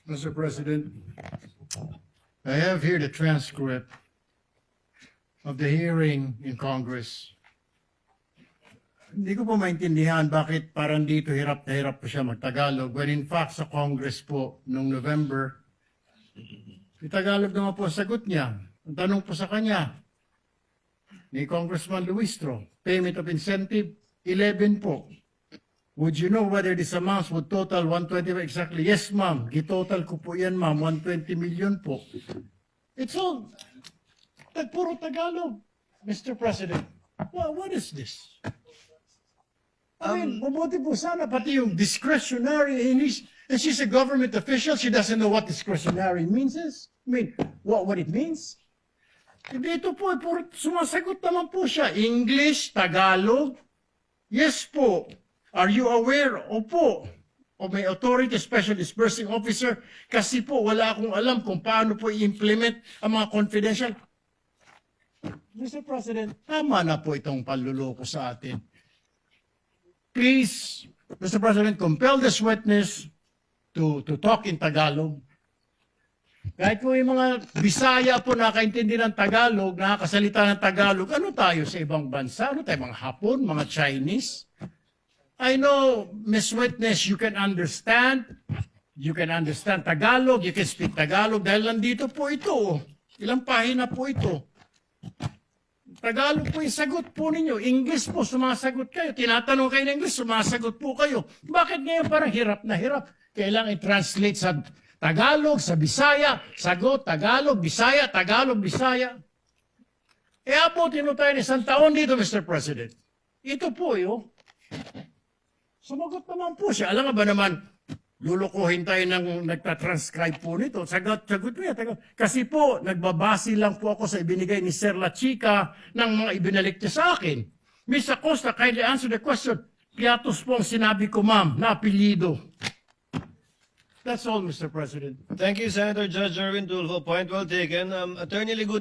Mr. President, I have here the transcript of the hearing in Congress. Hindi ko po maintindihan bakit parang dito hirap na hirap po siya magtagalog when in fact sa Congress po noong November, Tagalog naman po ang sagot niya. Ang tanong po sa kanya ni Congressman Luistro, payment of incentive, 11 po. Would you know whether this amounts would total 120 exactly? Yes, ma'am. Gitotal ko po yan, ma'am. 120 million po. It's all puro Tagalog, Mr. President. Well, what is this? I mean, mabuti po sana pati yung discretionary, and she's a government official, she doesn't know what discretionary means is. I mean, what it means? Dito po, puro sumasagot naman po siya. English, Tagalog. Yes po. Are you aware? Opo. O may authority, special disbursing officer. Kasi po, wala akong alam kung paano po i-implement ang mga confidential. Mr. President, tama na po itong panluloko sa atin. Please, Mr. President, compel this witness to talk in Tagalog. Kahit po yung mga Bisaya po nakakaintindi ng Tagalog, nakakasalita ng Tagalog, ano tayo sa ibang bansa? Ano tayo, mga Hapon, mga Chinese? I know, Ms. Witness, you can understand Tagalog, you can speak Tagalog, dahil nandito po ito. Ilang pahina po ito. Tagalog po yung sagot po ninyo. English po, sumasagot kayo. Tinatanong kayo ng English, sumasagot po kayo. Bakit ngayon parang hirap na hirap? Kailangan i-translate sa Tagalog, sa Bisaya, sagot, Tagalog, Bisaya, Tagalog, Bisaya. E abutin mo tayo ng isang taon dito, Mr. President. Ito po, sumagot naman po siya. Alam nga ba naman, lulukuhin tayo ng nagtatranscribe po nito. Sagot mo yan. Kasi po, nagbabase lang po ako sa ibinigay ni Sir La Chica ng mga ibinalik niya sa akin. Ms. Acosta, kindly answer the question. Piatos po ang sinabi ko, ma'am, na apelyido. That's all, Mr. President. Thank you, Senator Judge Erwin Tulfo. Point well taken. Attorney Ligut.